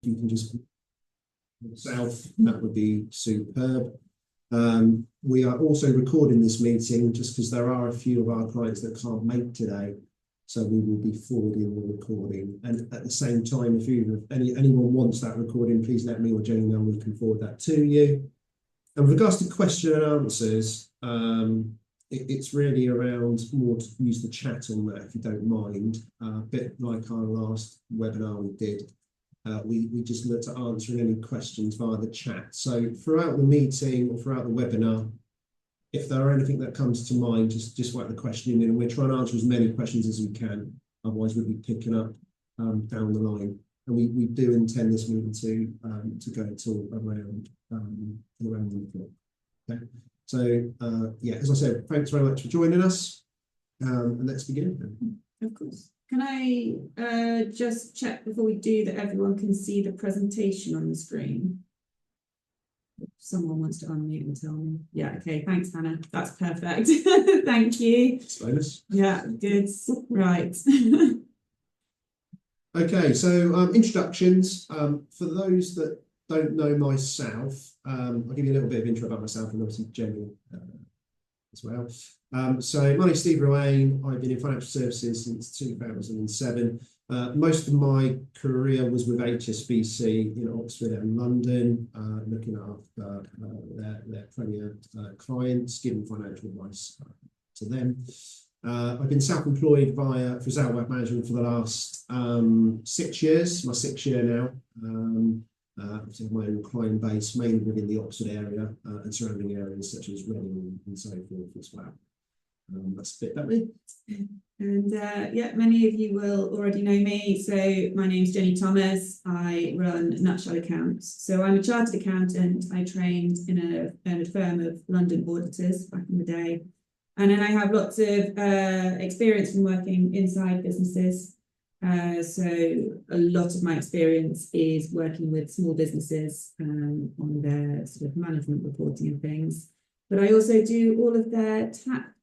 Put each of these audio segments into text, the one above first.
you can just south, that would be superb. We are also recording this meeting just because there are a few of our clients that can't make today, so we will be forwarding the recording. And at the same time, if anyone wants that recording, please let me or Jenny know, we can forward that to you. And with regards to question and answers, it's really around more to use the chat on that, if you don't mind. A bit like our last webinar we did. We just looked at answering any questions via the chat. So throughout the meeting or throughout the webinar, if there are anything that comes to mind, just write the question in, and we're trying to answer as many questions as we can. Otherwise, we'll be picking up down the line. And we do intend this meeting to go till around 1 o'clock. Okay. So yeah, as I said, thanks very much for joining us. And let's begin. Of course. Can I just check before we do that everyone can see the presentation on the screen? If someone wants to unmute and tell me. Yeah, okay, thanks, Hannah. That's perfect. Thank you. Bonus. Yeah, good. Right. Okay, so introductions. For those that don't know myself, I'll give you a little bit of intro about myself and obviously Jenny as well. So my name's Steve Ruane. I've been in financial services since 2007. Most of my career was with HSBC in Oxford and London, looking after their premier clients, giving financial advice to them. I've been self-employed for Zao Wealth Management for the last 6 years, my 6th year now. Obviously my own client base, mainly within the Oxford area and surrounding areas such as Reading and so forth as well. That's a bit about me. And yeah, many of you will already know me. So my name's Jenny Thomas. I run Nutshell Accounts. So I'm a chartered accountant. I trained in a firm of London auditors back in the day. And then I have lots of experience from working inside businesses. So a lot of my experience is working with small businesses on their sort of management reporting and things. But I also do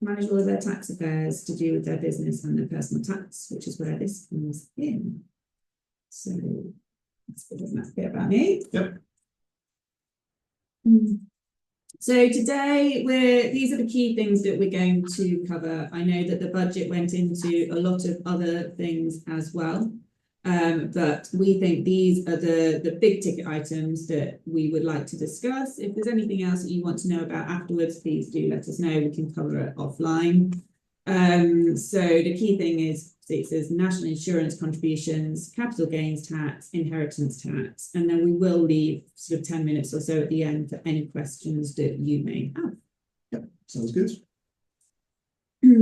manage all of their tax affairs to do with their business and their personal tax, which is where this comes in. So that's a bit about me. Yep. So today these are the key things that we're going to cover. I know that the budget went into a lot of other things as well, but we think these are the big ticket items that we would like to discuss. If there's anything else that you want to know about afterwards, please do let us know. We can cover it offline. So the key thing is, it says national insurance contributions, capital gains tax, inheritance tax, and then we will leave sort of 10 minutes or so at the end for any questions that you may have. Yep, sounds good.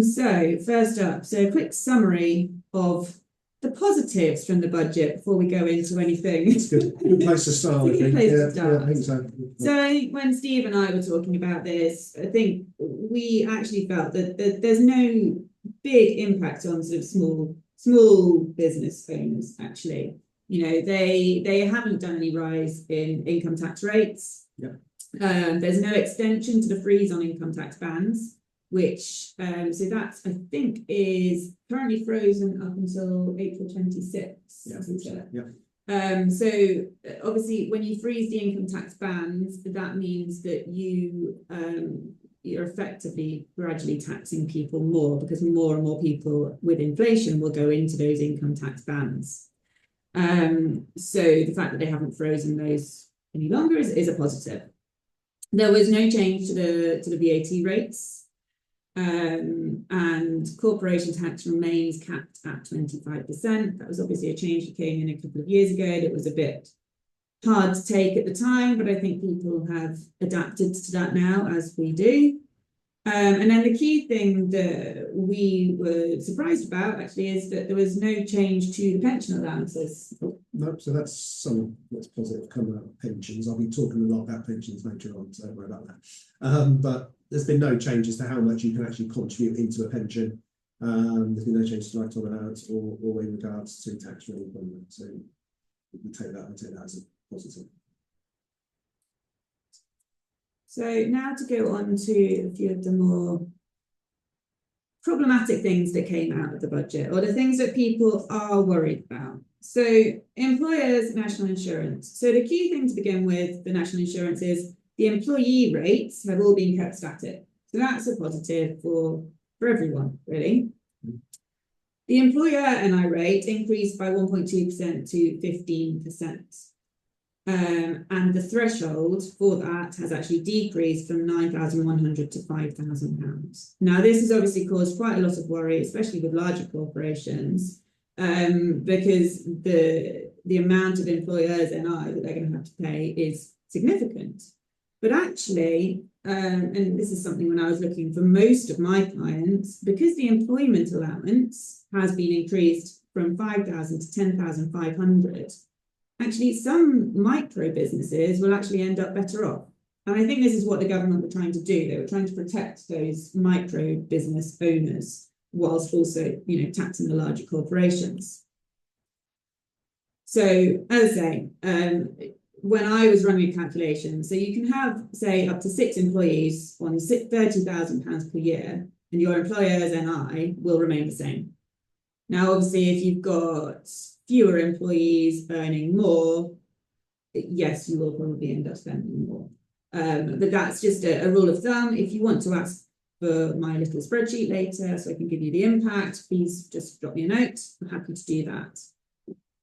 So first up, so a quick summary of the positives from the budget before we go into anything. It's good. Good place to start. Good place to start. Yeah, I think so. So I think when Steve and I were talking about this, I think we actually felt that there's no big impact on sort of small business owners. Actually, you know, they haven't done any rise in income tax rates. Yeah. There's no extension to the freeze on income tax bands, which so that I think is currently frozen up until April 26th. Yeah. So obviously when you freeze the income tax bands, that means that you're effectively gradually taxing people more, because more and more people with inflation will go into those income tax bands. So the fact that they haven't frozen those any longer is a positive. There was no change to the VAT rates. And corporation tax remains capped at 25%. That was obviously a change that came in a couple of years ago. It was a bit hard to take at the time, but I think people have adapted to that now, as we do. And then the key thing that we were surprised about actually is that there was no change to the pension allowances. No, so that's something that's positive coming out of pensions. I'll be talking a lot about pensions later on, so don't worry about that. But there's been no changes to how much you can actually contribute into a pension. There's been no changes to lifetime allowance or in regards to tax relief. So we take that as a positive. So now to go on to a few of the more problematic things that came out of the budget, or the things that people are worried about. So employers' national insurance. So the key thing to begin with, the national insurance, is the employee rates have all been kept static. So that's a positive for everyone, really. The employer NI rate increased by 1.2% to 15%. And the threshold for that has actually decreased from £9,100 to £5,000. Now, this has obviously caused quite a lot of worry, especially with larger corporations, because the amount of employers NI that they're going to have to pay is significant. But actually, and this is something when I was looking for most of my clients, because the employment allowance has been increased from 5,000 to 10,500, actually some micro businesses will actually end up better off. And I think this is what the government were trying to do. They were trying to protect those micro business owners whilst also, taxing the larger corporations. So as I say, when I was running a calculation, so you can have, say, up to 6 employees on £30,000 per year, and your employer's NI will remain the same. Now, obviously, if you've got fewer employees earning more, yes, you will probably end up spending more. But that's just a rule of thumb. If you want to ask for my little spreadsheet later, so I can give you the impact, please just drop me a note. I'm happy to do that.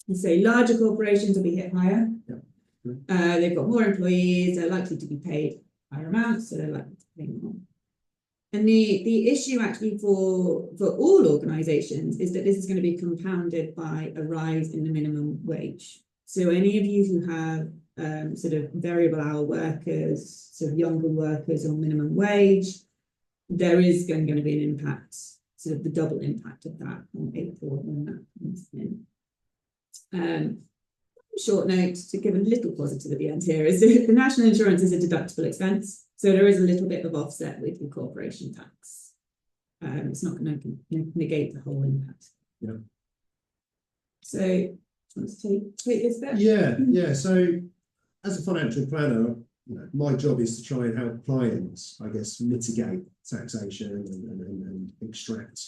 And so larger corporations will be hit higher. Yeah. They've got more employees, they're likely to be paid higher amounts, so they're likely to pay more. And the issue actually for all organisations is that this is going to be compounded by a rise in the minimum wage. So any of you who have sort of variable hour workers, sort of younger workers on minimum wage, there is going to be an impact, sort of the double impact of that on April when that comes in. Short note to give a little positive at the end here is that the national insurance is a deductible expense, so there is a little bit of offset with the corporation tax. It's not going to negate the whole impact. Yeah. So, let's take this bit. Yeah. So, as a financial planner, my job is to try and help clients, I guess, mitigate taxation and extract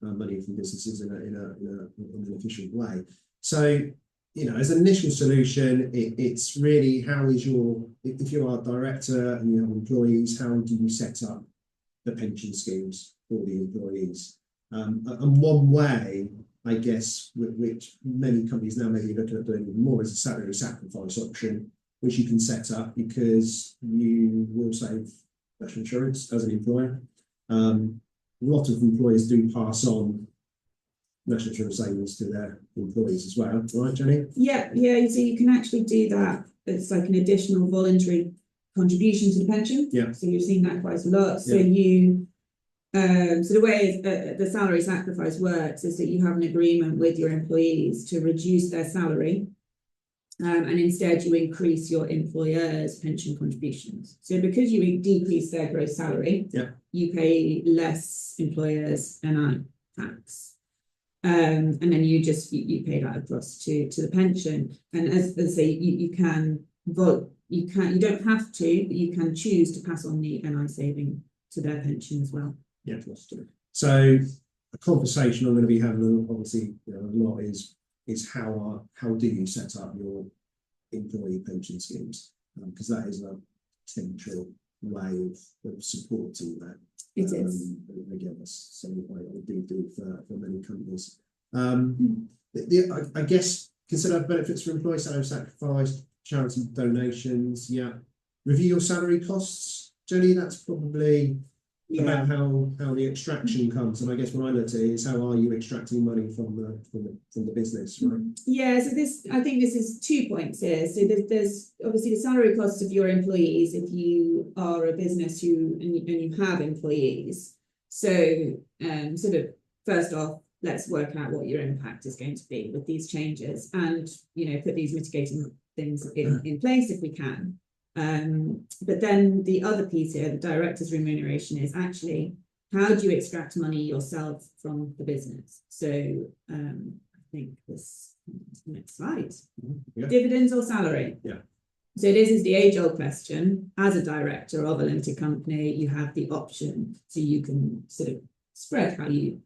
money from businesses in an efficient way. So, as an initial solution, it's really how is if you are a director and you have employees, how do you set up the pension schemes for the employees? And one way, I guess, which many companies now may be looking at doing even more, is a salary sacrifice option, which you can set up because you will save national insurance as an employer. A lot of employers do pass on national insurance savings to their employees as well, right, Jenny? Yeah. So you can actually do that. It's like an additional voluntary contribution to the pension. Yeah. So you've seen that quite a lot. So Yeah. So the way the salary sacrifice works is that you have an agreement with your employees to reduce their salary, and instead you increase your employer's pension contributions. So because you decrease their gross salary, you pay less employers NI tax. And then you pay that across to the pension. And as I say, you can vote, you don't have to, but you can choose to pass on the NI saving to their pension as well. Yeah. So a conversation I'm going to be having, obviously, a lot is how do you set up your employee pension schemes? Because that is a potential way of supporting that. It is. Again, that's something I do for many companies. I guess consider benefits for employee salary sacrifice, charity donations. Yeah, review your salary costs, Jenny. That's probably about how the extraction comes. And I guess when I look at it, is how are you extracting money from the business, right? Yeah. So I think this is 2 points here. So there's obviously the salary costs of your employees if you are a business and you have employees. So sort of first off, let's work out what your impact is going to be with these changes, and put these mitigating things in place if we can. But then the other piece here, the director's remuneration, is actually how do you extract money yourself from the business? So I think this next slide. Yeah. Dividends or salary? Yeah. So this is the age-old question. As a director of a limited company, you have the option, so you can sort of spread, how you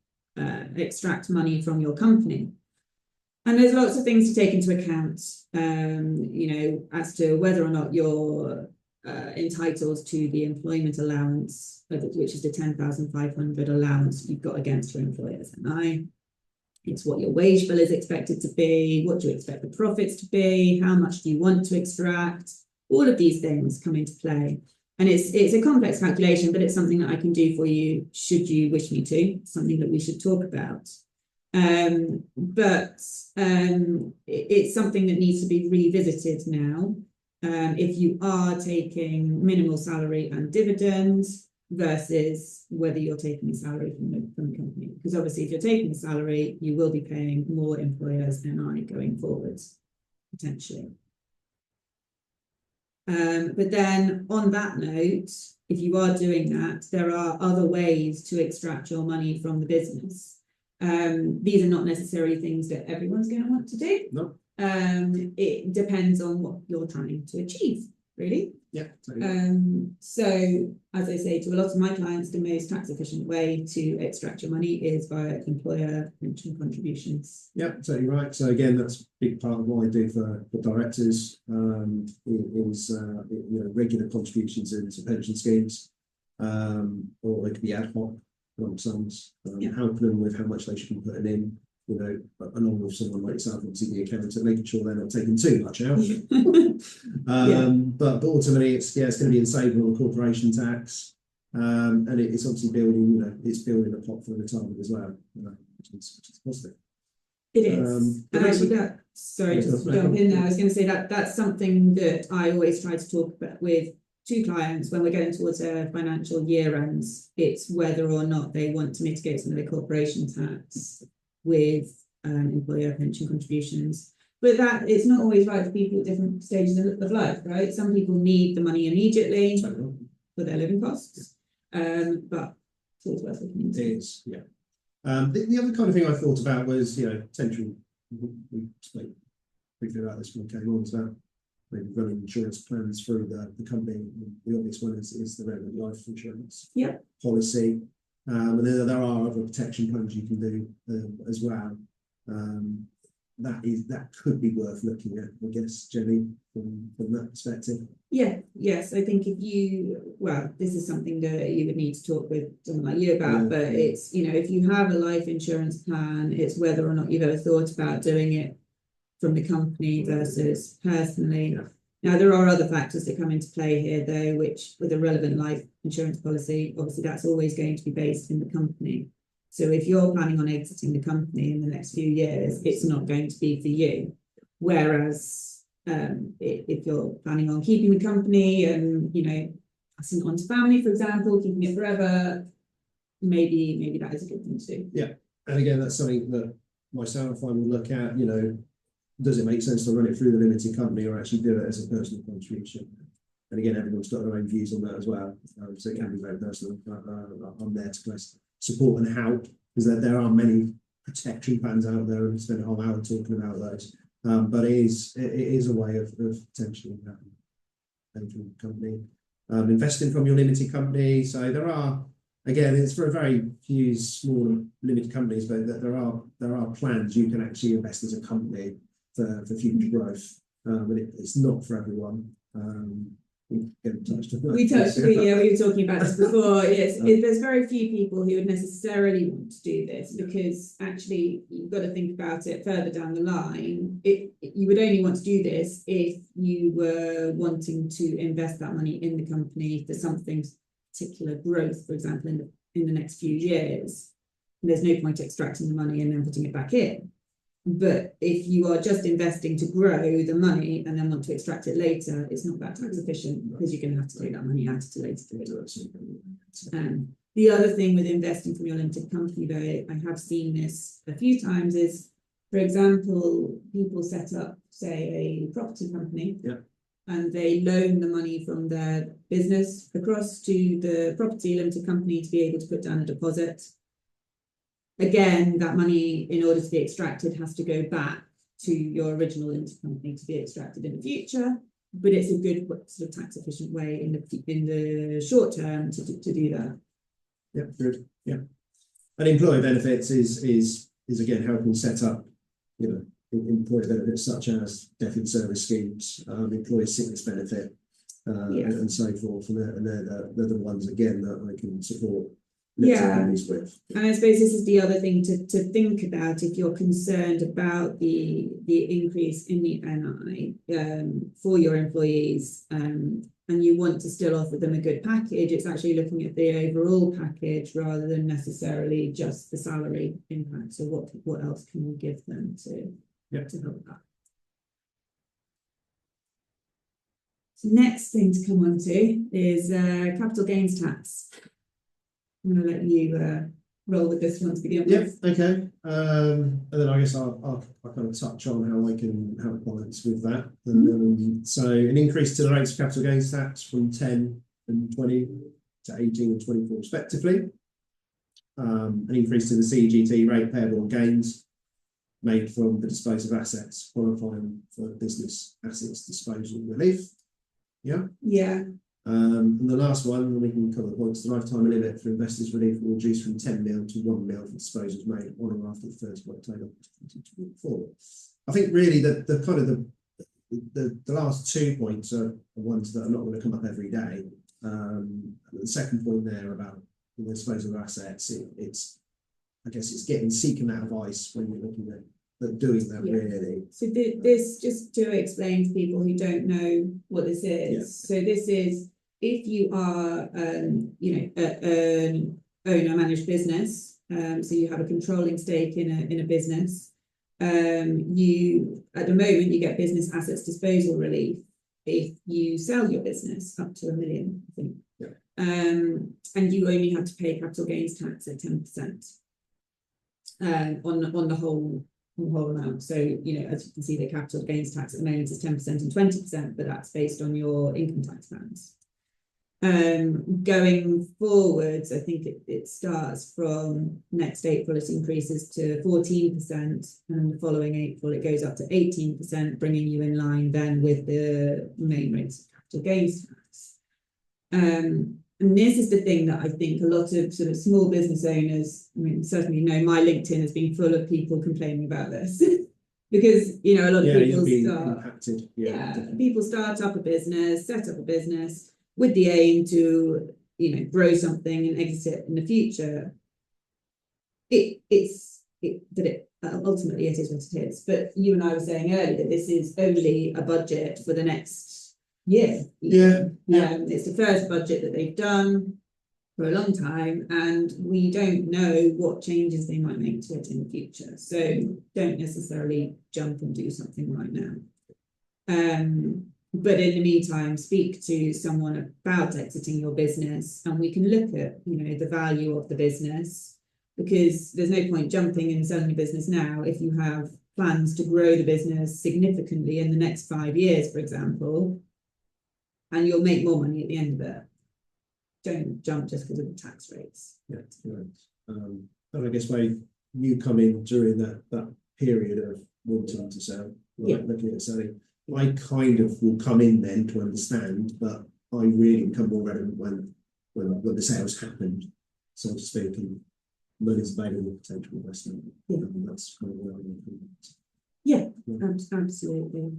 extract money from your company. And there's lots of things to take into account, you know, as to whether or not you're entitled to the employment allowance, which is the 10,500 allowance you've got against your employer's NI. It's what your wage bill is expected to be, what do you expect the profits to be, how much do you want to extract? All of these things come into play. And it's a complex calculation, but it's something that I can do for you should you wish me to. It's something that we should talk about. It's something that needs to be revisited now. If you are taking minimal salary and dividends versus whether you're taking a salary from the company. Because obviously if you're taking a salary, you will be paying more employers NI going forwards, potentially. But then on that note, if you are doing that, there are other ways to extract your money from the business. These are not necessarily things that everyone's going to want to do. No. It depends on what you're trying to achieve, really. Yeah. Totally. So as I say to a lot of my clients, the most tax efficient way to extract your money is via employer pension contributions. Yeah, totally right. So again, that's a big part of what I do for directors. Is you know, regular contributions into pension schemes, or it could be ad hoc lump sums, helping them with how much they should be putting in. You know, along with someone like yourself, obviously the accountant, making sure they're not taking too much out. But ultimately, it's going to be in saving on corporation tax, and it's obviously building. You know, it's building a pot for retirement as well, which is positive. It is. And actually, sorry, just to jump in there. I was going to say that's something that I always try to talk about with two clients when we're getting towards their financial year ends. It's whether or not they want to mitigate some of their corporation tax with employer pension contributions. But that it's not always right for people at different stages of life, right? Some people need the money immediately for their living costs, but it's always worth looking into. It is, yeah. The other kind of thing I thought about was, you know, potential. We spoke briefly about this when we came on, was about maybe running insurance plans through the company. The obvious one is the relevant life insurance policy. And there are other protection plans you can do as well. That could be worth looking at, I guess, Jenny, from that perspective. Yes, I think this is something that you would need to talk with someone like you about, but it's, you know, if you have a life insurance plan, it's whether or not you've ever thought about doing it from the company versus personally. Yeah. Now, there are other factors that come into play here, though, which with a relevant life insurance policy, obviously that's always going to be based in the company. So if you're planning on exiting the company in the next few years, it's not going to be for you. Whereas if you're planning on keeping the company and, you know, passing it on to family, for example, keeping it forever, maybe that is a good thing to do. Yeah. And again, that's something that myself, I will look at, you know, does it make sense to run it through the limited company or actually do it as a personal contribution? And again, everyone's got their own views on that as well. So it can be very personal. I'm there to support and help, because there are many protection plans out there, and we spent a whole hour talking about those. But it is a way of potentially paying from the company, investing from your limited company. So there are, again, it's for a very few small limited companies, but there are plans you can actually invest as a company for future growth, but it's not for everyone. We touched on we were talking about this before. There's very few people who would necessarily want to do this, because actually you've got to think about it further down the line. You would only want to do this if you were wanting to invest that money in the company for something particular growth, for example, in the next few years. And there's no point extracting the money and then putting it back in. But if you are just investing to grow the money and then want to extract it later, it's not that tax efficient, because you're going to have to take that money out at a later date. The other thing with investing from your limited company, though, I have seen this a few times, is, for example, people set up, say, a property company, and they loan the money from their business across to the property limited company to be able to put down a deposit. Again, that money, in order to be extracted, has to go back to your original limited company to be extracted in the future. But it's a good sort of tax efficient way in the short term to do that. Yeah, good. Yeah. And employee benefits is again helping set up, employee benefits such as death in service schemes, employee sickness benefit, and so forth. And they're the ones again that I can support companies with. And I suppose this is the other thing to think about if you're concerned about the increase in the NI for your employees, and you want to still offer them a good package. It's actually looking at the overall package rather than necessarily just the salary impact. So what else can we give them to help that? So next thing to come on to is capital gains tax. I'm going to let you roll with this one to begin with. Okay. And then I guess I'll kind of touch on how I can help clients with that. So an increase to the rates of capital gains tax from 10 and 20 to 18 and 24 respectively. An increase to the CGT rate payable on gains made from the disposal of assets qualifying for business assets disposal relief. Yeah. And the last one, and we can cover the points, the lifetime limit for investors' relief will reduce from 10 mil to 1 mil for disposals made on or after the 1st of October 2024. I think really the kind of the last 2 points are ones that are not going to come up every day. The second point there about the disposal of assets, I guess it's seeking that advice when you're looking at doing that really. So this, just to explain to people who don't know what this is. So this is if you are an owner managed business, so you have a controlling stake in a business, you at the moment you get business assets disposal relief if you sell your business up to $1 million, I think. And you only have to pay capital gains tax at 10% on the whole amount. So, as you can see, the capital gains tax at the moment is 10% and 20%, but that's based on your income tax bands. Going forwards, I think it starts from next April, it increases to 14%, and the following April it goes up to 18%, bringing you in line then with the main rates of capital gains tax. And this is the thing that I think a lot of sort of small business owners, certainly my LinkedIn has been full of people complaining about this because, a lot of people people start up a business, set up a business with the aim to, grow something and exit it in the future. Ultimately it is what it is. But you and I were saying earlier that this is only a budget for the next year. It's the first budget that they've done for a long time, and we don't know what changes they might make to it in the future. So don't necessarily jump and do something right now. But in the meantime, speak to someone about exiting your business, and we can look at, the value of the business, because there's no point jumping and selling your business now if you have plans to grow the business significantly in the next 5 years, for example, and you'll make more money at the end of it. Don't jump just because of the tax rates. Yeah, right. And I guess where you come in during that period of wanting to sell, looking at selling, I kind of will come in then to understand, but I really become more relevant when the sales happened, so to speak, and money's available for potential investment. That's kind of where I'm absolutely.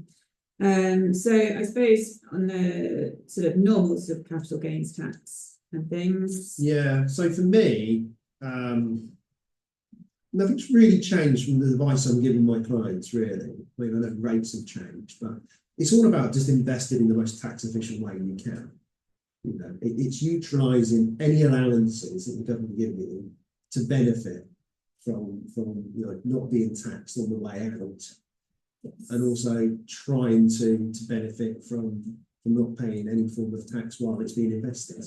So I suppose on the sort of normal sort of capital gains tax and things. So for me, nothing's really changed from the advice I'm giving my clients, really. I know rates have changed, but it's all about just investing in the most tax efficient way you can. It's utilising any allowances that the government give you to benefit from not being taxed on the way out. And also trying to benefit from not paying any form of tax while it's being invested.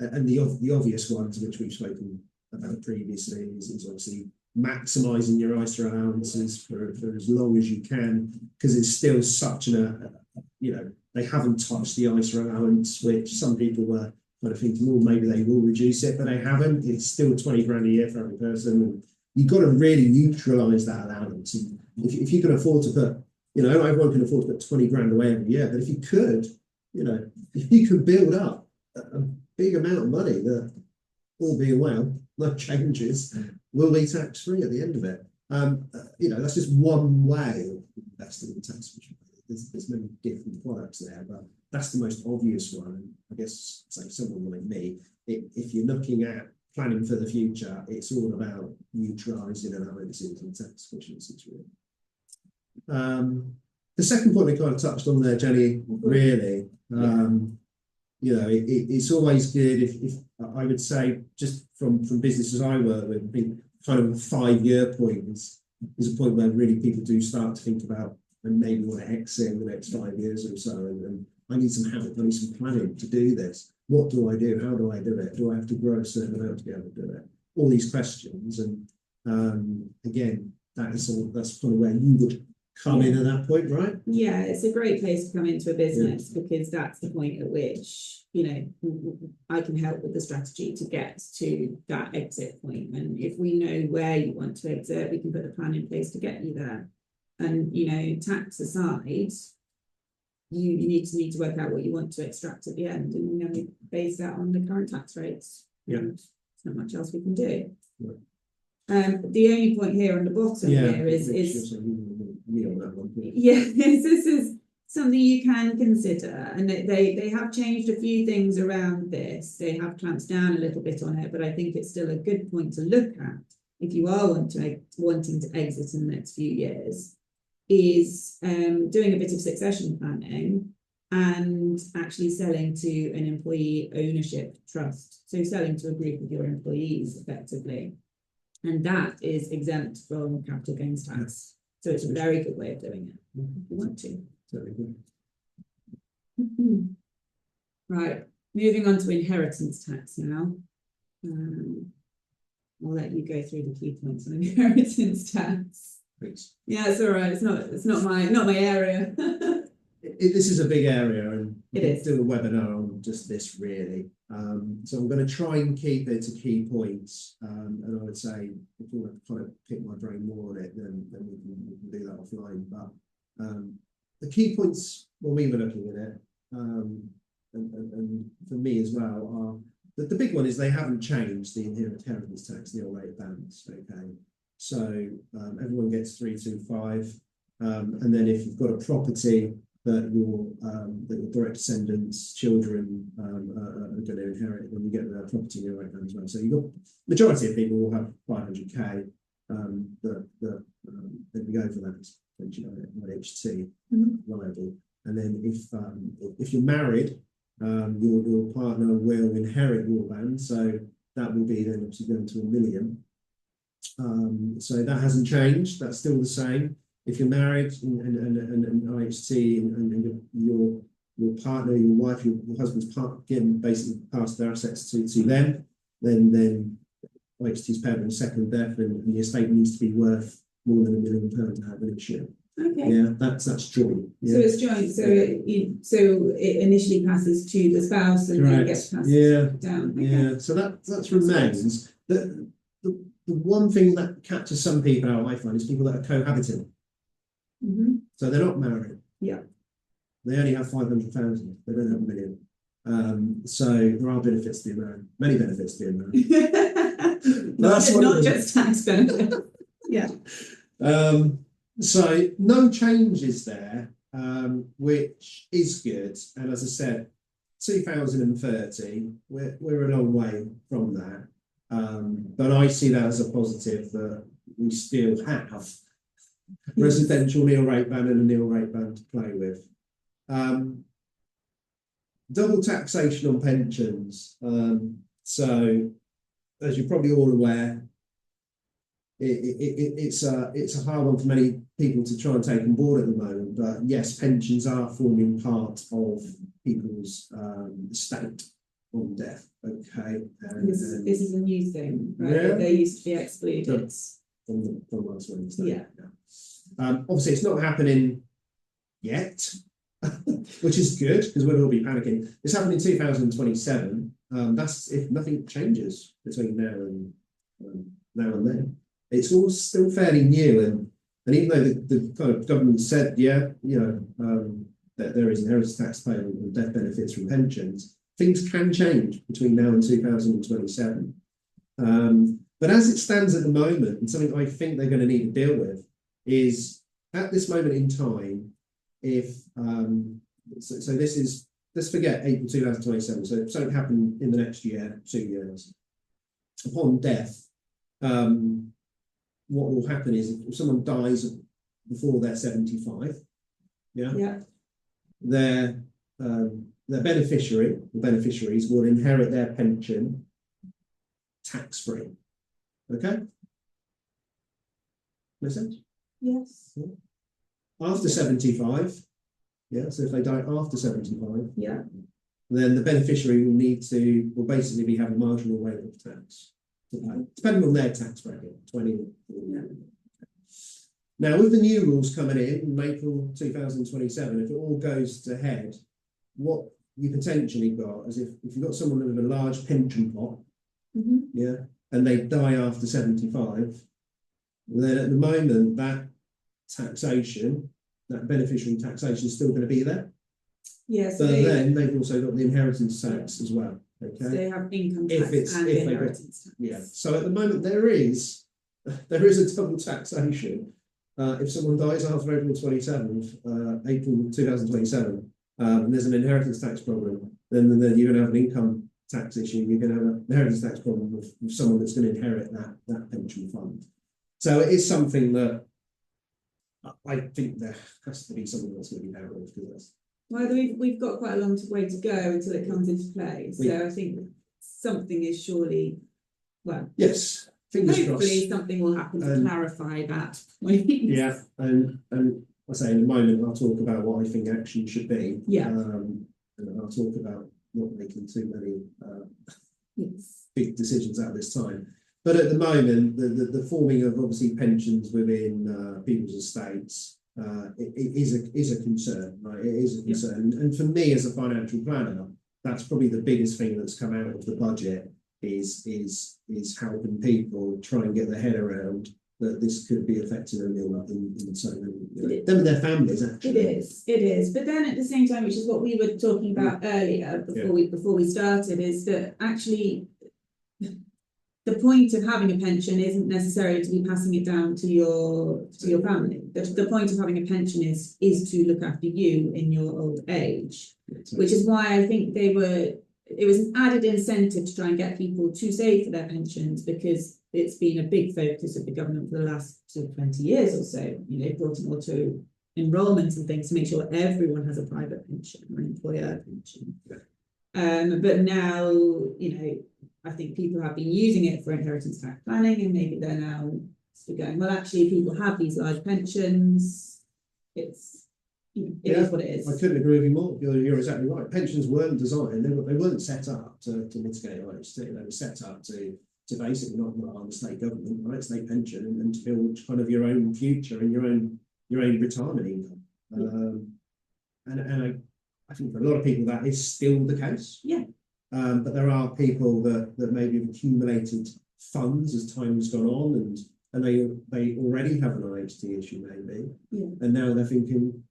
And the obvious ones, which we've spoken about previously, is obviously maximising your ISA allowances for as long as you can, because it's still such they haven't touched the ISA allowance, which some people were kind of thinking, well, maybe they will reduce it, but they haven't. It's still 20 grand a year for every person. And you've got to really neutralise that allowance. And if you can afford to put, everyone can afford to put 20 grand away every year, but if you could, if you could build up a big amount of money that, all being well, no changes, will be tax free at the end of it. That's just one way of investing in tax. There's many different products there, but that's the most obvious one. And I guess, say, someone like me, if you're looking at planning for the future, it's all about neutralising allowances and tax efficiencies, really. The second point we kind of touched on there, Jenny, really, it's always good if I would say, just from businesses I work with, kind of a 5-year point is a point where really people do start to think about and maybe want to exit in the next 5 years or so. And I need some help, I need some planning to do this. What do I do? How do I do it? Do I have to grow a certain amount to be able to do it? All these questions. And again, that's kind of where you would come in at that point, right? Yeah, it's a great place to come into a business because that's the point at which, I can help with the strategy to get to that exit point. And if we know where you want to exit, we can put a plan in place to get you there. And, tax aside, you need to work out what you want to extract at the end, and we base that on the current tax rates. Yeah, there's not much else we can do. Yeah. The only point here on the bottom here is this is something you can consider, and they have changed a few things around this. They have clamped down a little bit on it, but I think it's still a good point to look at if you are wanting to exit in the next few years. Is doing a bit of succession planning and actually selling to an employee ownership trust. So selling to a group of your employees effectively. And that is exempt from capital gains tax. So it's a very good way of doing it if you want to. Right, moving on to inheritance tax now. I'll let you go through the key points on inheritance tax. Thanks. Yeah, it's all right. It's not my area. This is a big area, and it is. Do a webinar on just this really. So I'm going to try and keep it to key points. And I would say if you want to kind of pick my brain more on it, then we can do that offline. But the key points when we were looking at it, and for me as well, are the big one is they haven't changed the inheritance tax, the old rate bands. Okay. So everyone gets 325, and then if you've got a property that your direct descendants, children are going to inherit, then you get the property in your right hand as well. So you've got majority of people will have 500k that we go for that HT liable. And then if you're married, your partner will inherit your band, so that will be then obviously going to 1 million. So that hasn't changed. That's still the same. If you're married and IHT and your partner, your wife, your husband's basically passed their assets to them, then IHT is payable in second death, and the estate needs to be worth more than £1 million to have an issue. Okay. Yeah, that's joint. Yeah. So it's joint. So it initially passes to the spouse and then gets passed down. Okay. Yeah. So that remains. The one thing that catches some people out, I find, is people that are cohabiting. So they're not married. Yeah. They only have 500,000. They don't have 1 million. So there are benefits to being married. Many benefits to being married. not just tax benefits. Yeah. So no changes there, which is good. And as I said, 2030, we're a long way from that. But I see that as a positive that we still have residential nil rate band and a nil rate band to play with. Double taxation on pensions. So as you're probably all aware, it's a hard one for many people to try and take on board at the moment. But yes, pensions are forming part of people's estate on death. Okay, this is a new thing, right? Yeah. They used to be excluded from last Wednesday. Yeah. Obviously, it's not happening yet, which is good because we'll all be panicking. It's happening in 2027. That's if nothing changes between now and then. It's all still fairly new, and even though the kind of government said, that there is inheritance tax payable and death benefits from pensions, things can change between now and 2027. But as it stands at the moment, and something I think they're going to need to deal with is at this moment in time, if so this is, let's forget April 2027. So if something happened in the next year, 2 years, upon death, what will happen is if someone dies before they're 75, their beneficiaries will inherit their pension tax-free. Okay? Make sense? Yes. After 75, so if they die after 75, then the beneficiary will basically be having a marginal rate of tax to pay, depending on their tax bracket, 20. Now, with the new rules coming in April 2027, if it all goes to head, what you potentially got is if you've got someone with a large pension pot, and they die after 75, then at the moment that taxation, that beneficiary taxation is still going to be there. Yes. But then they've also got the inheritance tax as well. Okay. So they have income tax and inheritance tax. Yeah. So at the moment there is a double taxation. If someone dies after April 27th, April 2027, and there's an inheritance tax problem, then you're going to have an income tax issue. You're going to have an inheritance tax problem with someone that's going to inherit that pension fund. So it is something that I think there has to be something that's going to be dealt with, because well, we've got quite a long way to go until it comes into play. So I think something is surely, well, yes, fingers hopefully crossed. Something will happen to clarify that point. Yeah, and I say in a moment I'll talk about what I think action should be. Yeah. And I'll talk about not making too many big decisions at this time. But at the moment, the forming of obviously pensions within people's estates it is a concern, right? It is a concern, and for me as a financial planner, that's probably the biggest thing that's come out of the budget is helping people try and get their head around that this could be affecting them in so many, them and their families. Actually, it is. But then at the same time, which is what we were talking about earlier before we started, is that actually the point of having a pension isn't necessarily to be passing it down to your family. The point of having a pension is to look after you in your old age, which is why I think it was an added incentive to try and get people to save for their pensions, because it's been a big focus of the government for the last 20 years or so. Brought in auto enrolment and things to make sure everyone has a private pension or an employer pension. But now, I think people have been using it for inheritance tax planning, and maybe they're now going, well, actually, people have these large pensions. It is what it is. I couldn't agree with you more. You're exactly right. Pensions weren't designed; they weren't set up to mitigate risk. They were set up to basically not rely on the state government, right? State pension, and to build kind of your own future and your own retirement income. And I think for a lot of people that is still the case. Yeah. But there are people that maybe have accumulated funds as time has gone on, and they already have an IHT issue maybe, and now they're thinking,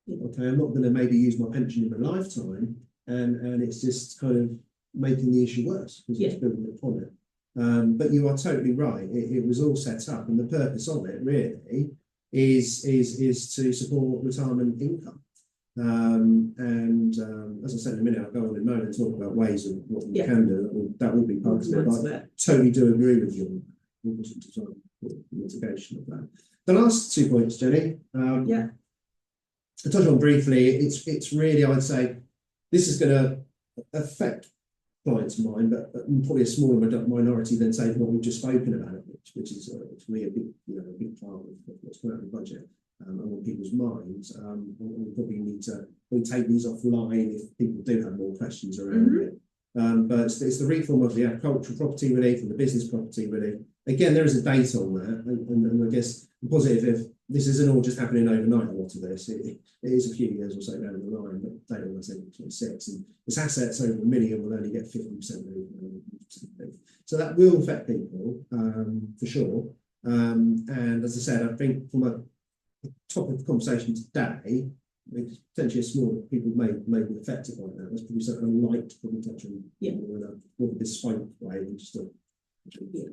okay, I'm not going to maybe use my pension in my lifetime, and it's just kind of making the issue worse because it's building upon it. But you are totally right. It was all set up, and the purpose of it really is to support retirement income. As I said in a minute, I'll go on in a moment and talk about ways of what we can do. That will be part of it. But I totally do agree with you on mitigation of that. The last 2 points, Jenny. I touched on briefly. It's really, I would say, this is going to affect clients of mine, but probably a smaller minority than say what we've just spoken about, which is for me a big part of what's going on in the budget. On people's minds, we probably need to take these offline if people do have more questions around it. But it's the reform of the agricultural property relief and the business property relief. Again, there is a date on that, and I guess I'm positive if this isn't all just happening overnight. A lot of this, it is a few years or so down the line, but date on I think 26, and its assets over $1 million will only get 50% relief. So that will affect people for sure. And as I said, I think from a top of the conversation today, potentially a smaller people may be affected by that. There's probably something I'd like to probably touch on in a more bespoke way than just a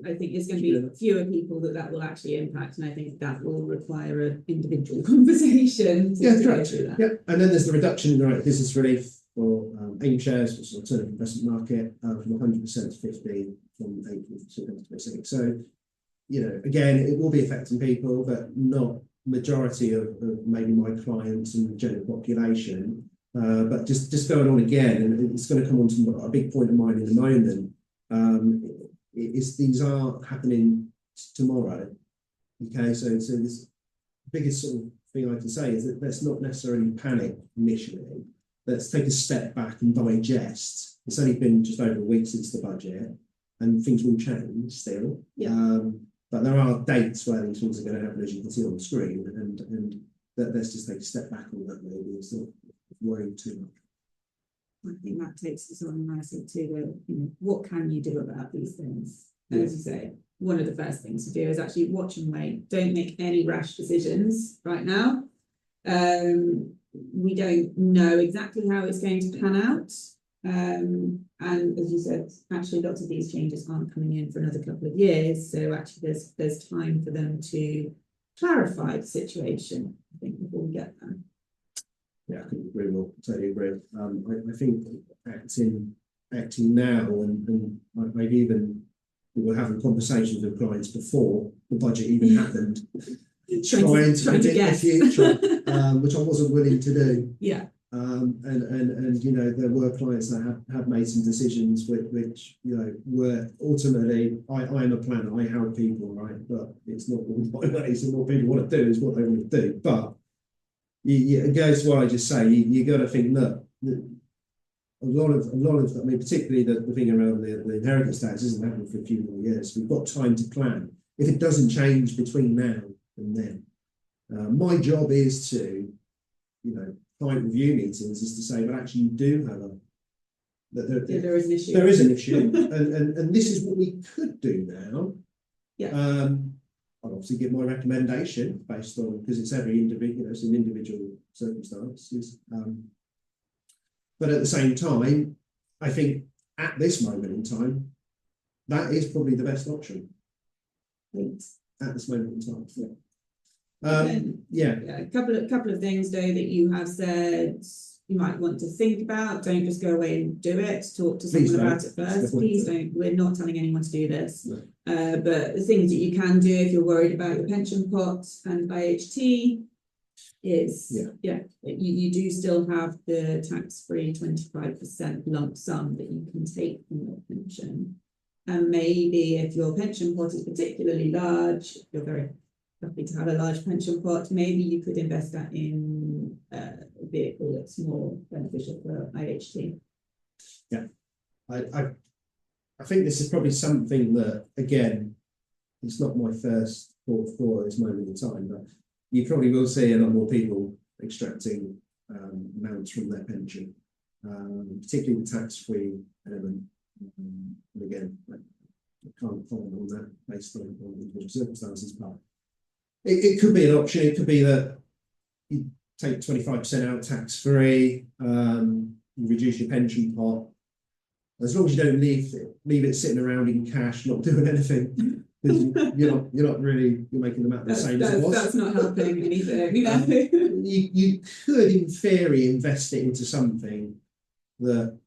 I think it's going to be fewer people that will actually impact, and I think that will require an individual conversation. Correct. Yeah, and then there's the reduction in the right business relief for AIM shares, which is alternative investment market, from 100% to 50 from April to 2026. So, again, it will be affecting people, but not majority of maybe my clients and the general population. But just going on again, and it's going to come on to a big point of mine in a moment. These are happening tomorrow. Okay, so this biggest sort of thing I can say is that let's not necessarily panic initially. Let's take a step back and digest. It's only been just over a week since the budget, and things will change still. Yeah. But there are dates where these things are going to happen, as you can see on the screen, and let's just take a step back on that maybe instead of worrying too much. I think that takes us on nicely to what can you do about these things? And as you say, one of the first things to do is actually watch and wait. Don't make any rash decisions right now. We don't know exactly how it's going to pan out. And as you said, actually lots of these changes aren't coming in for another couple of years. So actually there's time for them to clarify the situation, I think, before we get there. Yeah, I couldn't agree more. Totally agree. I think acting now, and maybe even we were having conversations with clients before the budget even happened, trying to predict the future, which I wasn't willing to do. Yeah. And there were clients that have made some decisions which were ultimately, I am a planner, I help people, right? But it's not all my way. So what people want to do is what they want to do. But it goes to what I just say. You got to think that a lot of, I mean, particularly the thing around the inheritance tax isn't happening for a few more years. We've got time to plan. If it doesn't change between now and then, my job is to, client review meetings is to say, but actually you do have there is an issue. There is an issue, and this is what we could do now. Yeah. I'll obviously give my recommendation based on, because it's every individual, it's an individual circumstances. But at the same time, I think at this moment in time, that is probably the best option. Thanks. At this moment in time. A couple of things though that you have said you might want to think about. Don't just go away and do it. Talk to someone about it first. Please don't. We're not telling anyone to do this. No. But the things that you can do if you're worried about your pension pot and IHT is you do still have the tax-free 25% lump sum that you can take from your pension. And maybe if your pension pot is particularly large, you're very happy to have a large pension pot, maybe you could invest that in a vehicle that's more beneficial for IHT. Yeah, I think this is probably something that, again, it's not my first thought for this moment in time, but you probably will see a lot more people extracting amounts from their pension, particularly the tax-free element. And again, I can't comment on that based on individual circumstances, but it could be an option. It could be that you take 25% out tax-free, you reduce your pension pot. As long as you don't leave it sitting around in cash, not doing anything, because you're not really making them out the same as it was. That's not helping anything. You could, in theory, invest it into something that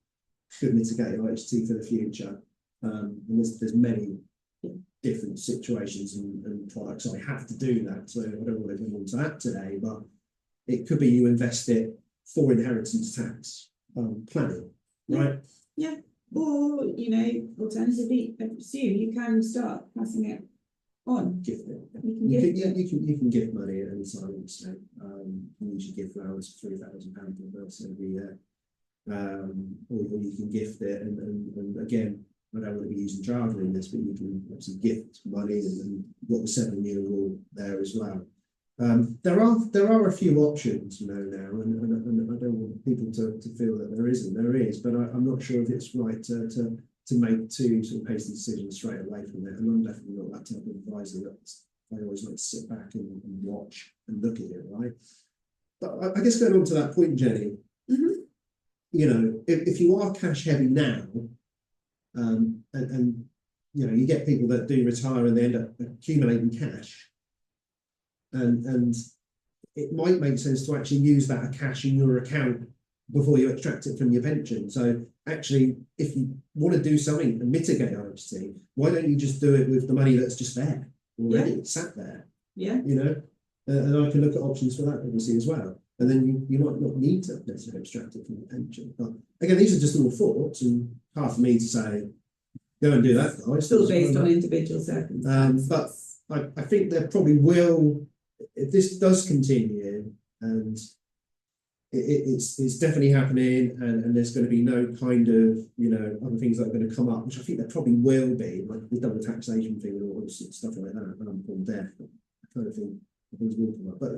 could mitigate IHT for the future. And there's many different situations and products. I have to do that, so I don't want to go into that today. But it could be you invest it for inheritance tax planning, right? Yeah. Or, alternatively, I presume you can start passing it on. Gift it. You can give money at any time. So you usually give flowers for £3,000 per person every year. Or you can gift it, and again, I don't want to be using jargon in this, but you can obviously gift money, and you've got the 7-year rule there as well. There are a few options, now, and I don't want people to feel that there isn't. There is, but I'm not sure if it's right to make two sort of hasty decisions straight away from it. And I'm definitely not that type of advisor. I always like to sit back and watch and look at it, right? But I guess going on to that point, Jenny, if you are cash heavy now, and you know, you get people that do retire and they end up accumulating cash, and it might make sense to actually use that cash in your account before you extract it from your pension. So actually, if you want to do something to mitigate RHT, why don't you just do it with the money that's just there already? It's sat there. Yeah. You know, and I can look at options for that obviously as well. And then you might not need to necessarily extract it from your pension. But again, these are just all thoughts, and hard for me to say, go and do that, guys. Still based on individual circumstances. But I think there probably will, if this does continue, and it's definitely happening, and there's going to be no kind of, you know, other things that are going to come up, which I think there probably will be, like the double taxation thing and all this stuff like that, on death, I kind of think things will come up, but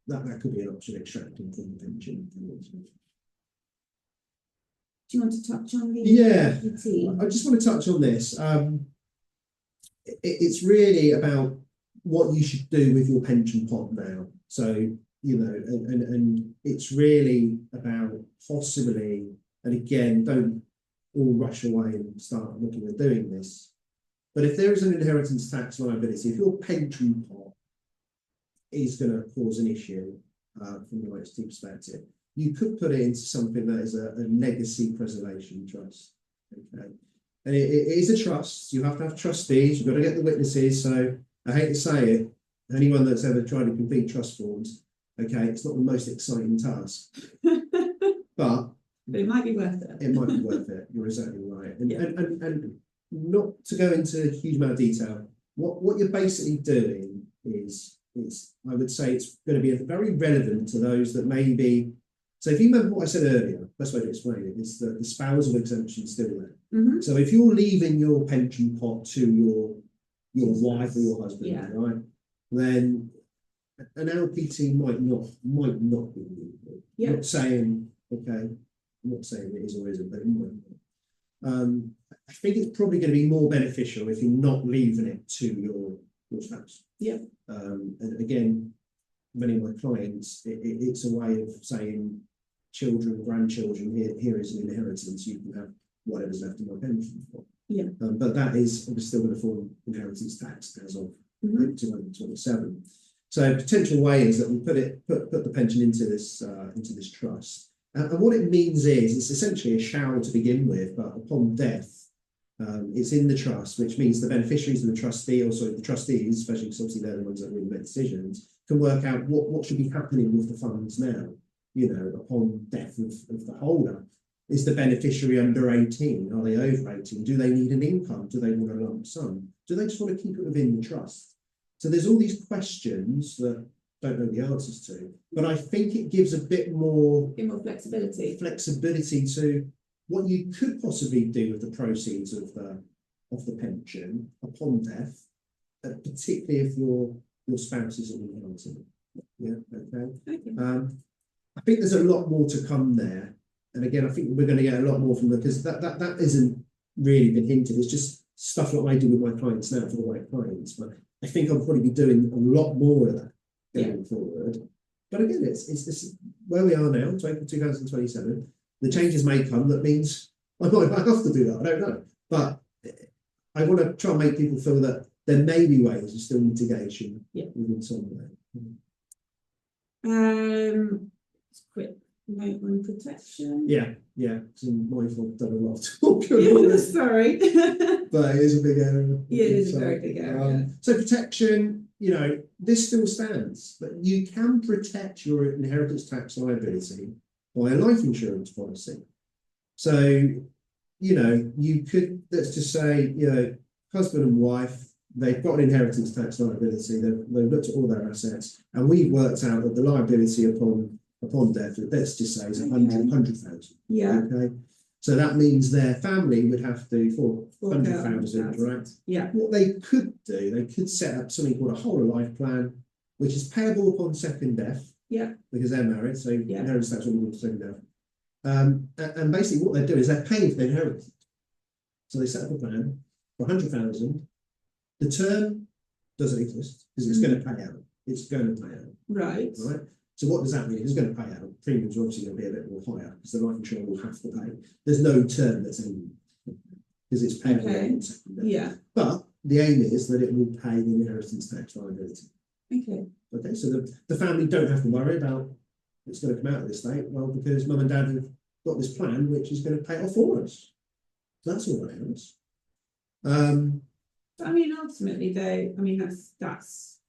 that could be an option, extracting from the pension. Do you want to touch on the I just want to touch on this. It's really about what you should do with your pension pot now. So, you know, and it's really about possibly, and again, don't all rush away and start looking at doing this, but if there is an inheritance tax liability, if your pension pot is going to cause an issue from the IHT perspective, you could put it into something that is a legacy preservation trust. Okay, and it is a trust. You have to have trustees. You've got to get the witnesses. So I hate to say it, anyone that's ever tried to complete trust forms, okay, it's not the most exciting task, but it might be worth it. It might be worth it. You're exactly right. And not to go into a huge amount of detail, what you're basically doing is I would say it's going to be very relevant to those that maybe. So if you remember what I said earlier, best way to explain it is that the spousal exemption is still there. Mm-hmm. So if you're leaving your pension pot to your wife or your husband, right, then an LPT might not be legal. Yeah. I'm not saying it is or isn't, but it might not. I think it's probably going to be more beneficial if you're not leaving it to your spouse. Yeah. And again, many of my clients, it's a way of saying, children, grandchildren, here is an inheritance. You can have whatever's left in my pension pot. Yeah. But that is obviously still going to form inheritance tax as of 2027. So a potential way is that we put the pension into this trust. And what it means is it's essentially a shall to begin with, but upon death, it's in the trust, which means the beneficiaries and the trustee, also the trustees, especially because obviously they're the ones that really make decisions, can work out what should be happening with the funds now, you know, upon death of the holder. Is the beneficiary under 18? Are they over 18? Do they need an income? Do they want a lump sum? Do they just want to keep it within the trust? So there's all these questions that don't know the answers to, but I think it gives a bit more flexibility to what you could possibly do with the proceeds of the pension upon death, particularly if your spouse is an inheritor. Yeah, okay. I think there's a lot more to come there, and again, I think we're going to get a lot more from them because that isn't really been hinted. It's just stuff like I do with my clients now for the right clients, but I think I'll probably be doing a lot more of that going forward. But again, it's where we are now, 2027. The changes may come. That means I might have to do that. I don't know, but I want to try and make people feel that there may be ways of still mitigation within some way. Quick note on protection. Yeah. So my fault, I've done a lot of talking. Sorry. But it is a big area. Yeah, it is a very big area. So protection, you know, this still stands, but you can protect your inheritance tax liability by a life insurance policy. So, you know, you could, let's just say, you know, husband and wife, they've got an inheritance tax liability, they've looked at all their assets, and we've worked out that the liability upon death, let's just say, is 100,000. Yeah. Okay. So that means their family would have to 400,000, right? Yeah. What they could do, they could set up something called a whole of life plan, which is payable upon second death. Yeah. Because they're married, so inheritance tax will be second death. And basically what they're doing is they're paying for their inheritance. So they set up a plan for 100,000. The term doesn't exist because it's going to pay out. It's going to pay out. Right. Right. So what does that mean? It's going to pay out. Premiums are obviously going to be a bit more higher because the life insurer will have to pay. There's no term that's ending. because it's payable Okay. on second death. Yeah. But the aim is that it will pay the inheritance tax liability. Okay. Okay, so the family don't have to worry about it's going to come out of the estate, well, because mum and dad have got this plan which is going to pay it off for us. So that's all that helps. But I mean, ultimately, though, I mean that's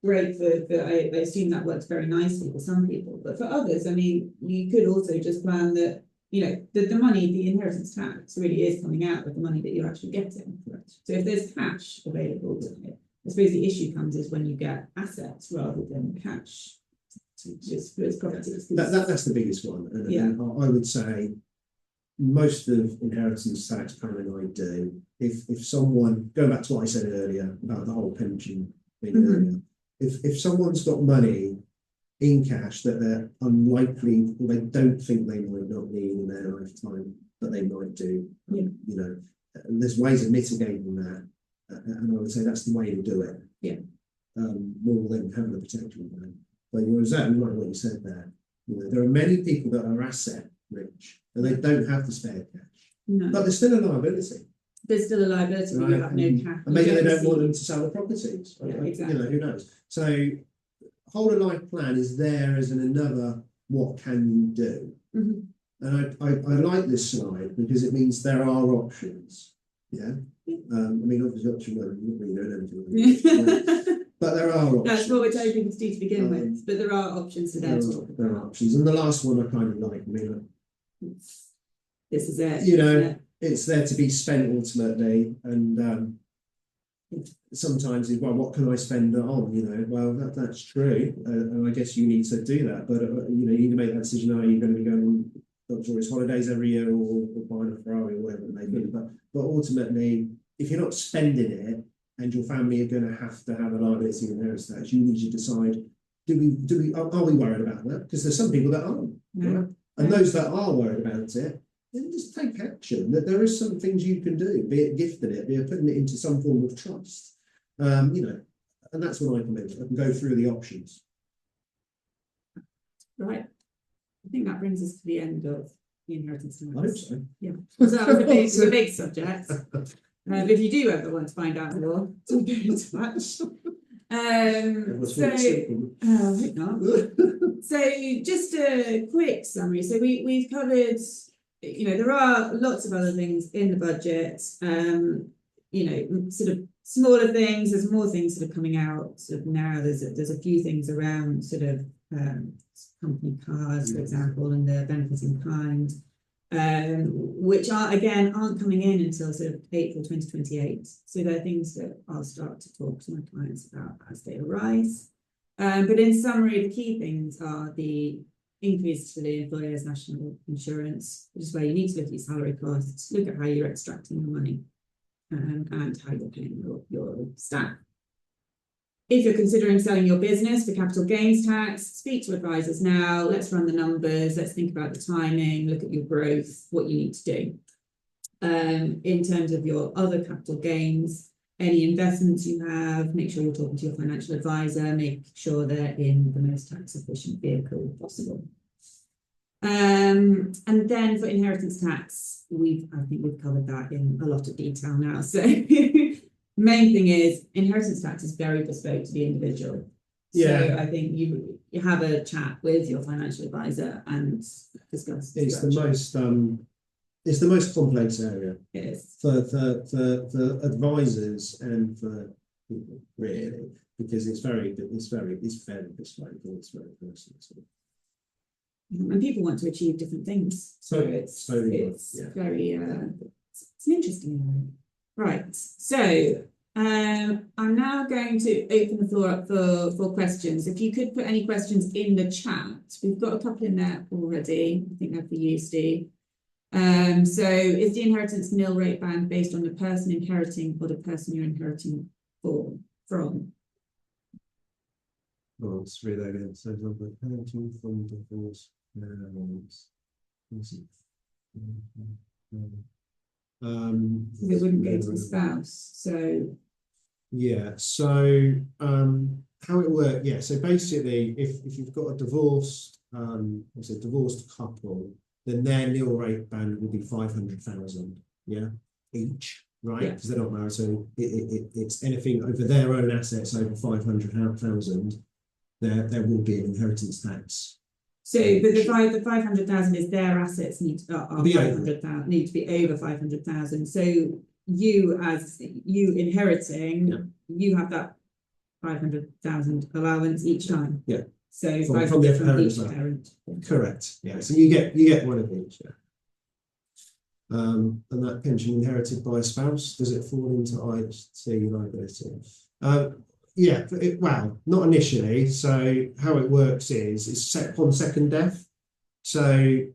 great for I assume that works very nicely for some people, but for others, I mean, you could also just plan that, you know, the money, the inheritance tax really is coming out of the money that you're actually getting. Correct. So if there's cash available to it, I suppose the issue comes is when you get assets rather than cash. Just for its properties. That's the biggest one. And I would say most of inheritance tax planning I do, if someone, going back to what I said earlier about the whole pension thing earlier, if someone's got money in cash that they're unlikely or they don't think they might not need in their lifetime, but they might do, you know, and there's ways of mitigating that, and I would say that's the way to do it. More than having the protection plan. But you're exactly right what you said there. You know, there are many people that are asset rich and they don't have the spare cash, but there's still a liability. There's still a liability, right? You have no cash. And maybe they don't want them to sell the properties. Exactly. You know, who knows? So whole of life plan is there as another what can you do? And I like this slide because it means there are options. I mean, obviously option one, you're not really doing anything. But there are options. That's what we're telling people to do to begin with. But there are options to there. There are options. And the last one I kind of like. I mean, this is it. You know, it's there to be spent ultimately. And sometimes, well, what can I spend it on? You know, well, that's true. And I guess you need to do that. But, you know, you need to make that decision. Are you going to be going on luxurious holidays every year or buying a Ferrari or whatever it may be? But ultimately, if you're not spending it, and your family are going to have a liability in inheritance tax, you need to decide, are we worried about that? Because there's some people that aren't. Right? And those that are worried about it, then just take action. That there is some things you can do, be it gifting it, be it putting it into some form of trust. You know, and that's what I recommend. I can go through the options. Right. I think that brings us to the end of the inheritance tax. I hope so. Yeah. So that was a big subject. If you do ever want to find out more, do get in touch. I hope not. So just a quick summary. So we've covered, you know, there are lots of other things in the budget, you know, sort of smaller things. There's more things that are coming out sort of now. There's a few things around sort of company cars, for example, and the benefits in kind. Which aren't coming in until sort of April 2028. So they're things that I'll start to talk to my clients about as they arise. But in summary, the key things are the increase to the employer's national insurance, which is where you need to look at your salary costs, look at how you're extracting your money, and how you're paying your staff. If you're considering selling your business for capital gains tax, speak to advisors now. Let's run the numbers. Let's think about the timing, look at your growth, what you need to do. In terms of your other capital gains, any investments you have, make sure you're talking to your financial advisor, make sure they're in the most tax efficient vehicle possible. And then for inheritance tax, I think we've covered that in a lot of detail now. So main thing is inheritance tax is very bespoke to the individual. So I think you have a chat with your financial advisor and discuss. It's the most complex area. It is. For advisors and for people, really, because it's very bespoke, it's very personal. And people want to achieve different things. So it's very it's an interesting area. Right, so I'm now going to open the floor up for questions. If you could put any questions in the chat, we've got a couple in there already. I think they're for you, Steve. So is the inheritance nil rate band based on the person inheriting or the person you're inheriting from? Well, let's read that again. So, parenting from divorce. It wouldn't go to the spouse. So how it works, so basically if you've got a divorced divorced couple, then their nil rate band will be 500,000. each, right? Yeah. Because they're not marital. It's anything over their own assets over 500,000. There will be an inheritance tax. So, but the 500,000 is their assets need to need to be over 500,000. So you inheriting, you have that 500,000 allowance each time. Yeah. So from the each parent. Correct. Yeah. So you get one of each. Yeah. And that pension inherited by a spouse, does it fall into IT liability? Yeah, well, not initially. So how it works is it's set upon second death. So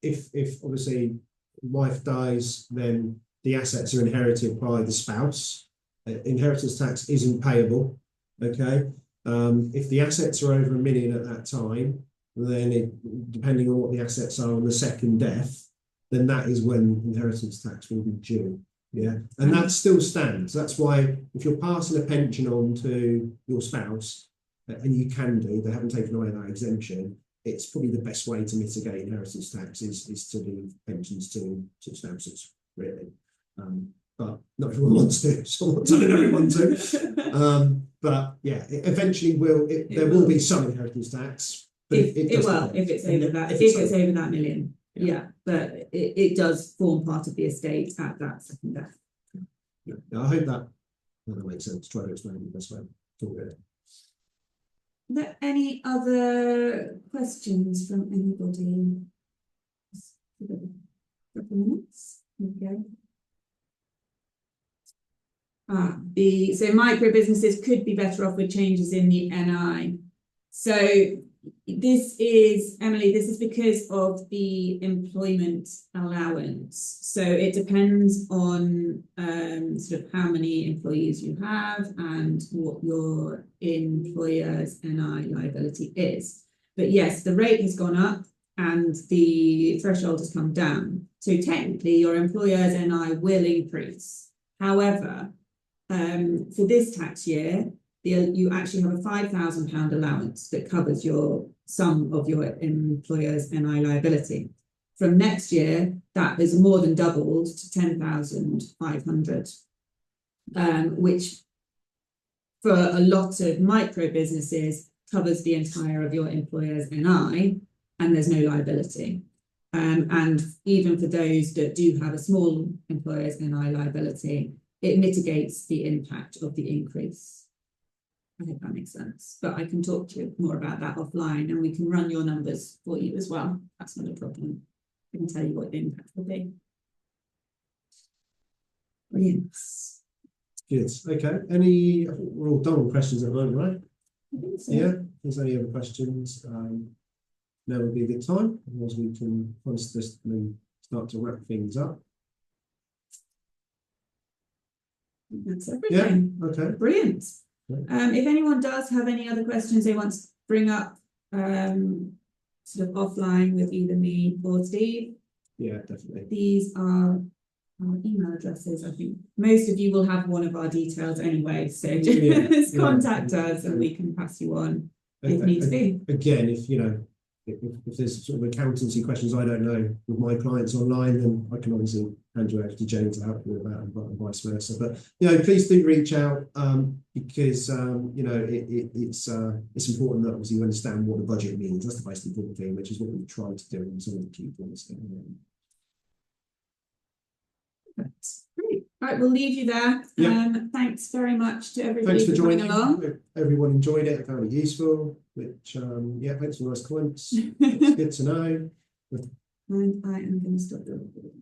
if obviously wife dies, then the assets are inherited by the spouse. Inheritance tax isn't payable. Okay. If the assets are over £1 million at that time, then depending on what the assets are on the second death, then that is when inheritance tax will be due. Yeah, and that still stands. That's why if you're passing a pension on to your spouse, and you can do, they haven't taken away that exemption, it's probably the best way to mitigate inheritance tax is to leave pensions to spouses, really. But not everyone wants to, so I'm not telling everyone to. But yeah, eventually there will be some inheritance tax. But if it's over that, if it's over that million. Yeah, but it does form part of the estate at that second death. Yeah, I hope that makes sense. Try to explain it the best way. Are there any other questions from anybody? A couple minutes. Okay. So micro businesses could be better off with changes in the NI. So this is, Emily, this is because of the employment allowance. So it depends on sort of how many employees you have and what your employer's NI liability is. But yes, the rate has gone up and the threshold has come down. So technically your employer's NI will increase. However, for this tax year, you actually have a £5,000 allowance that covers some of your employer's NI liability. From next year, that is more than doubled to 10,500, which for a lot of micro businesses covers the entire of your employer's NI, and there's no liability. And even for those that do have a small employer's NI liability, it mitigates the impact of the increase. I hope that makes sense, but I can talk to you more about that offline and we can run your numbers for you as well. That's not a problem. I can tell you what the impact will be. Brilliant. Good. Okay. I think we're all done on questions at the moment, right? I think so. Yeah. If there's any other questions, now would be a good time. Otherwise we can start to wrap things up. That's everything. Yeah. Okay. Brilliant. If anyone does have any other questions they want to bring up sort of offline with either me or Steve. Yeah, definitely. These are our email addresses. I think most of you will have one of our details anyway, so just contact us and we can pass you on if needs be. Again, if there's sort of accountancy questions I don't know with my clients online, then I can obviously hand you over to Jenny to help you with that and vice versa. But please do reach out because it's important that obviously you understand what the budget means. That's the most important thing, which is what we've tried to do in some of the key points. Great. Right, we'll leave you there. Thanks very much to everybody. Thanks for joining along. Everyone enjoyed it. I found it useful. Which thanks for nice comments. It's good to know. And I am going to stop the recording.